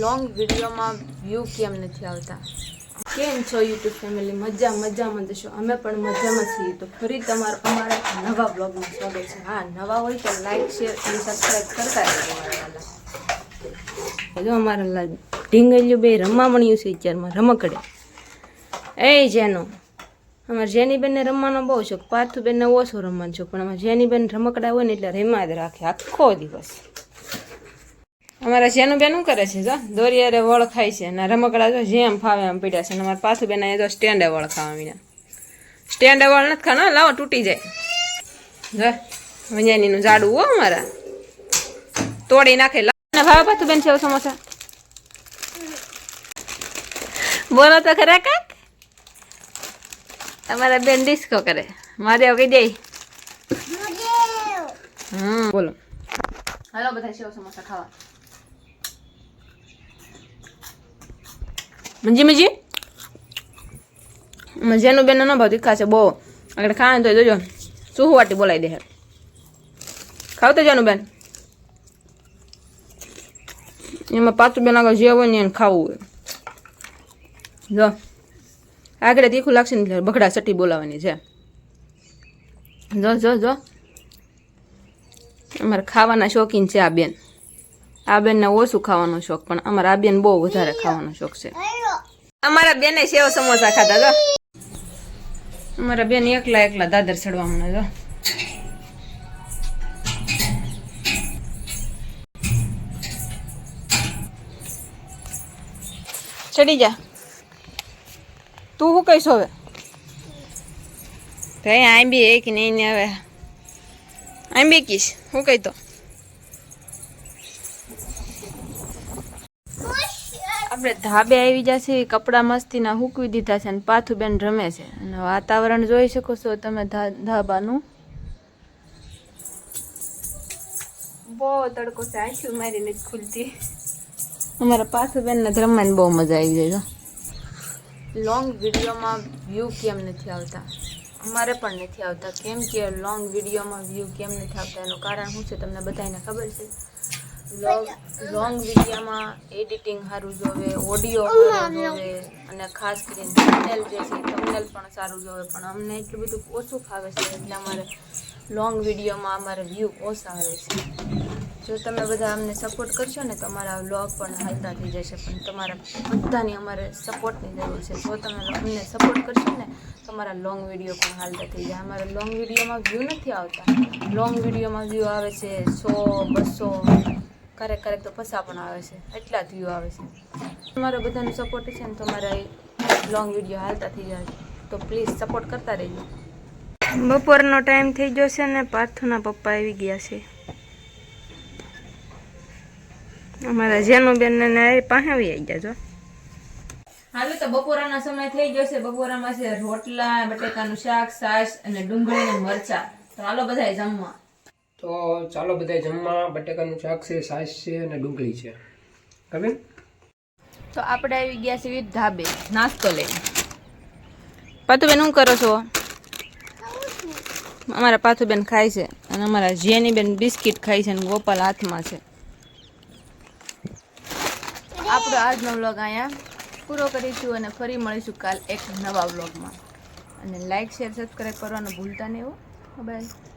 Long વિડીયોમાં view કેમ નથી આવતા? કેમ છો યુટ્યુબ ફેમિલી? મજામાં જશો? અમે પણ મજામાં છીએ. તો ફરી તમારું અમારા નવા બ્લોગમાં સ્વાગત છે. હા, નવા હોય તો લાઈક શેર અને સબસ્ક્રાઈબ કરતા રહેજો. જો અમારા ઢીંગલિયું બે રમવા મળ્યું છે અત્યારમાં રમકડે. એ જેનો અમારે જેનીબેનને રમવાનો બહુ શોખ, પાર્થુબેનને ઓછો રમવાનો શોખ, પણ અમારે જેનીબેન રમકડા હોય ને એટલે રેમાં જ રાખે આખો દિવસ. અમારા જેનુબેન શું કરે છે? જો દોરિયારે વળ ખાય છે અને રમકડા જો જેમ ફાવે એમ પડ્યા છે. અને અમારા પાથુબેન અહીંયા જો સ્ટેન્ડે વળ ખાવા મીના. સ્ટેન્ડે વળ નથી ખાનો, લાવો તૂટી જાય. જો વંજાનીનું ઝાડું હો અમારા તોડી નાખે. ભાવે પાથુબેન છે સમોસા? બોલો તો ખરા કાક. અમારા બેન ડિસ્કો કરે. મારે કહી દે. બોલો. હાલો બધા સેવ સમોસા ખાવા. મજી જેનું બેન ન ભાવ તીખા છે બહુ. આગળ ખાવા તો જોજો શું વાટી બોલાવી દે. ખાવ તો જેનું બેન એમાં પાછું બેન આગળ જે હોય ને એને ખાવું હોય. જો આગળ તીખું લાગશે ને બગડા ચટી બોલાવાની છે. જો અમારે ખાવાના શોખીન છે આ બેન. આ બેનને ઓછું ખાવાનો શોખ, પણ અમારા આ બેન બહુ વધારે ખાવાનો શોખ છે. અમારા બેને સેવ સમોસા ખાધા. જો અમારા બેન એકલા દાદર ચડવા મને. જો ચડી જા. તું શું કહીશ હવે? ભાઈ આંબી એક નહીં ને હવે આંબી કીશ શું કહી તો. આપણે ધાબે આવી જશે. કપડા મસ્તીના હૂકવી દીધા છે અને પાથુબેન રમે છે. અને વાતાવરણ જોઈ શકો છો તમે ધાબાનું. બહુ તડકો છે, આંખી મારી નથી ખુલતી. અમારા પાથુબેનને રમવાની બહુ મજા આવી જાય. લોંગ વિડીયોમાં વ્યૂ કેમ નથી આવતા? અમારે પણ નથી આવતા. કેમ કે લોંગ વિડીયોમાં વ્યૂ કેમ નથી આવતા એનું કારણ શું છે તમને બધાને ખબર છે. લોંગ વિડીયોમાં એડિટિંગ સારું જોવે, ઓડિયો સારું જોવે અને ખાસ કરીને થંબનેલ જે છે થંબનેલ પણ સારું જોવે. પણ અમને એટલું બધું ઓછું ફાવે છે એટલે અમારે લોંગ વિડીયોમાં અમારે વ્યૂ ઓછા આવે છે. જો તમે બધા અમને સપોર્ટ કરશો ને તો અમારા વ્લોગ પણ હાલતા થઈ જશે. પણ તમારા બધાની અમારે સપોર્ટની જરૂર છે. જો તમે અમને સપોર્ટ કરશો ને તો અમારા લોંગ વિડીયો પણ હાલતા થઈ જાય. અમારા લોંગ વિડીયોમાં વ્યૂ નથી આવતા. લોંગ વિડીયોમાં વ્યૂ આવે છે 100 200, ક્યારેક તો પૈસા પણ આવે છે. એટલા જ વ્યૂ આવે છે. તમારા બધાનું સપોર્ટ છે ને તો અમારા લોંગ વિડીયો હાલતા થઈ જાય. તો પ્લીઝ સપોર્ટ કરતા રહેજો. બપોરનો ટાઈમ થઈ ગયો છે ને પાર્થુના પપ્પા આવી ગયા છે. અમારા જેનુબેન ને પાસે આવી ગયા. હાલો તો બપોરાનો સમય થઈ ગયો છે. બપોરામાં છે રોટલા, બટેકાનું શાક, છાશ અને ડુંગળી ને મરચા. તો હાલો બધાય જમવા. તો ચાલો બધા જમવા. બટેકાનું શાક છે, છાશ છે અને ડુંગળી છે. તમે તો આપણે આવી ગયા છીએ ધાબે નાસ્તો લઈને. પાથુબેન શું કરો છો? અમારા પાથુબેન ખાય છે અને અમારા જેનીબેન બિસ્કિટ ખાય છે અને ગોપાલ હાથમાં છે. આપણો આજનો વ્લોગ અહીંયા પૂરો કરીશું અને ફરી મળીશું કાલ એક નવા વ્લોગમાં. અને લાઈક શેર સબસ્ક્રાઈબ કરવાનું ભૂલતા નહીં. બાય.